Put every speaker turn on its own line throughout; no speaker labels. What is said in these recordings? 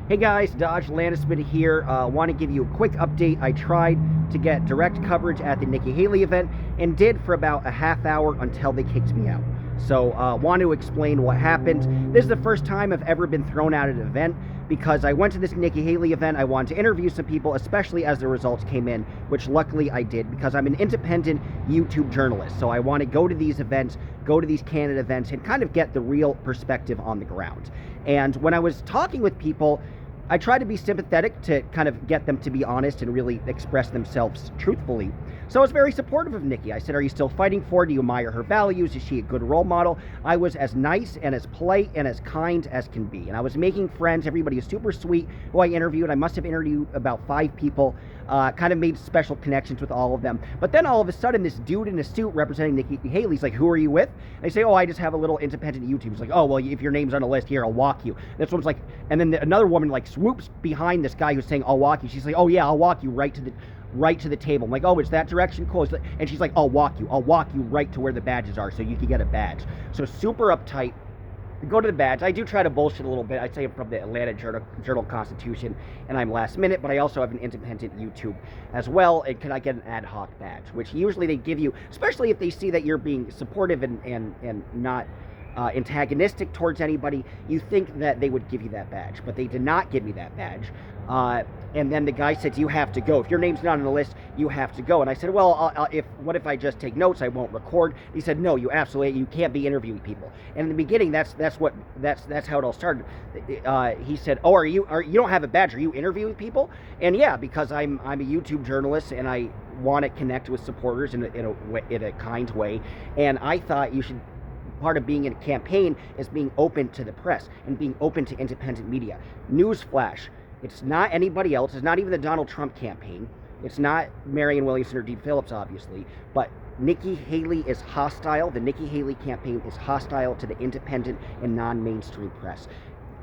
Hey guys, Dodge Landisman here. Want to give you a quick update. I tried to get direct coverage at the Nikki Haley event and did for about a half hour until they kicked me out. So want to explain what happened. This is the first time I've ever been thrown out at an event because I went to this Nikki Haley event. I wanted to interview some people, especially as the results came in, which luckily I did because I'm an independent YouTube journalist. So I want to go to these events, go to these candidate events, and kind of get the real perspective on the ground. And when I was talking with people, I tried to be sympathetic to kind of get them to be honest and really express themselves truthfully. So I was very supportive of Nikki. I said, are you still fighting for her? Do you admire her values? Is she a good role model? I was as nice and as polite and as kind as can be. And I was making friends. Everybody was super sweet who I interviewed. I must have interviewed about 5 people, kind of made special connections with all of them. But then all of a sudden, this dude in a suit representing Nikki Haley's like, who are you with? And I say, oh, I just have a little independent YouTube. He's like, oh, well, if your name's on the list here, I'll walk you. This one's like, and then another woman like swoops behind this guy who's saying, I'll walk you. She's like, oh yeah, I'll walk you right to the table. I'm like, oh, it's that direction? Cool. And she's like, I'll walk you right to where the badges are so you can get a badge. So super uptight. Go to the badge. I do try to bullshit a little bit. I say I'm from the Atlanta Journal-Constitution, and I'm last minute, but I also have an independent YouTube as well. And can I get an ad hoc badge? Which usually they give you, especially if they see that you're being supportive and not antagonistic towards anybody. You think that they would give you that badge, but they did not give me that badge. And then the guy said, you have to go. If your name's not on the list, you have to go. And I said, well, what if I just take notes? I won't record. He said, no, you can't be interviewing people. And in the beginning, that's how it all started. He said, oh, you don't have a badge? Are you interviewing people? And yeah, because I'm a YouTube journalist and I want to connect with supporters in a kind way. And I thought part of being in a campaign is being open to the press and being open to independent media. Newsflash. It's not anybody else. It's not even the Donald Trump campaign. It's not Marianne Williamson or Dean Phillips, obviously. But Nikki Haley is hostile. The Nikki Haley campaign is hostile to the independent and non-mainstream press.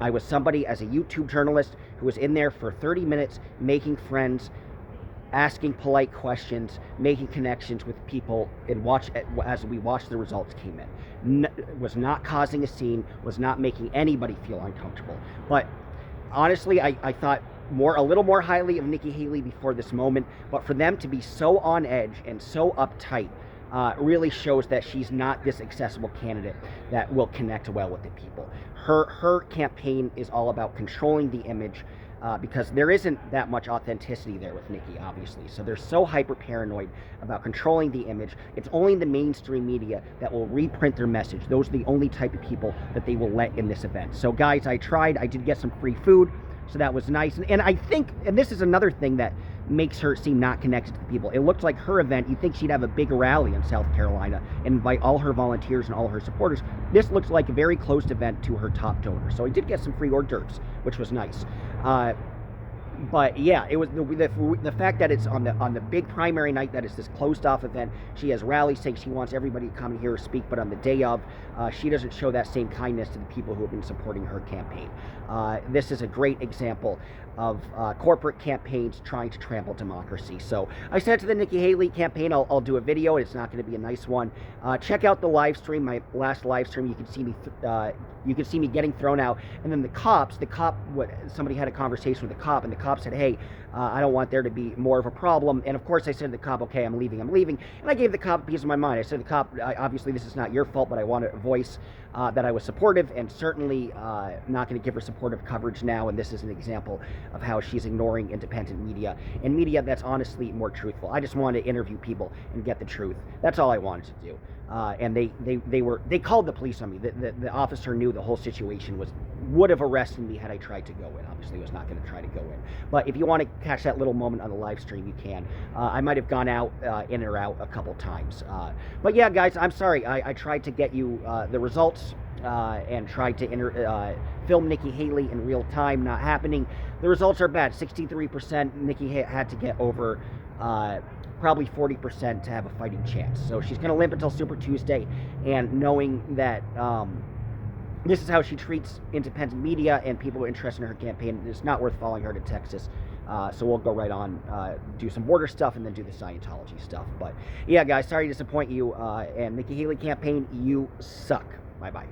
I was somebody as a YouTube journalist who was in there for 30 minutes making friends, asking polite questions, making connections with people, and as we watched the results came in. Was not causing a scene, was not making anybody feel uncomfortable. But honestly, I thought a little more highly of Nikki Haley before this moment, but for them to be so on edge and so uptight really shows that she's not this accessible candidate that will connect well with the people. Her campaign is all about controlling the image, because there isn't that much authenticity there with Nikki, obviously. So they're so hyper-paranoid about controlling the image. It's only the mainstream media that will reprint their message. Those are the only type of people that they will let in this event. So guys, I did get some free food, so that was nice. And I think, and this is another thing that makes her seem not connected to the people. It looked like her event, you'd think she'd have a big rally in South Carolina and invite all her volunteers and all her supporters. This looks like a very closed event to her top donors. So I did get some free hors d'oeuvres, which was nice. But yeah, it was the fact that it's on the big primary night, that it's this closed off event. She has rallies saying she wants everybody to come and hear her speak, but on the day of, she doesn't show that same kindness to the people who have been supporting her campaign. This is a great example of corporate campaigns trying to trample democracy. So I said to the Nikki Haley campaign, I'll do a video. It's not going to be a nice one. Check out the live stream, my last live stream. You can see me getting thrown out. And then somebody had a conversation with the cop, and the cop said, hey, I don't want there to be more of a problem. And of course I said to the cop, okay, I'm leaving. And I gave the cop a piece of my mind. I said to the cop, obviously this is not your fault, but I want to voice that I was supportive, and certainly not going to give her supportive coverage now. And this is an example of how she's ignoring independent media and media that's honestly more truthful. I just wanted to interview people and get the truth. That's all I wanted to do. And they called the police on me. The officer knew the whole situation would have arrested me had I tried to go in. Obviously, I was not going to try to go in. But if you want to catch that little moment on the live stream, you can. I might have gone out in or out a couple times. But yeah, guys, I'm sorry. I tried to get you the results and tried to film Nikki Haley in real time. Not happening. The results are bad. 63%. Nikki had to get over probably 40% to have a fighting chance. So she's going to limp until Super Tuesday, and knowing that this is how she treats independent media and people who are interested in her campaign, it's not worth following her to Texas. So we'll go right on, do some border stuff, and then do the Scientology stuff. But yeah, guys, sorry to disappoint you. And Nikki Haley campaign, you suck. Bye-bye.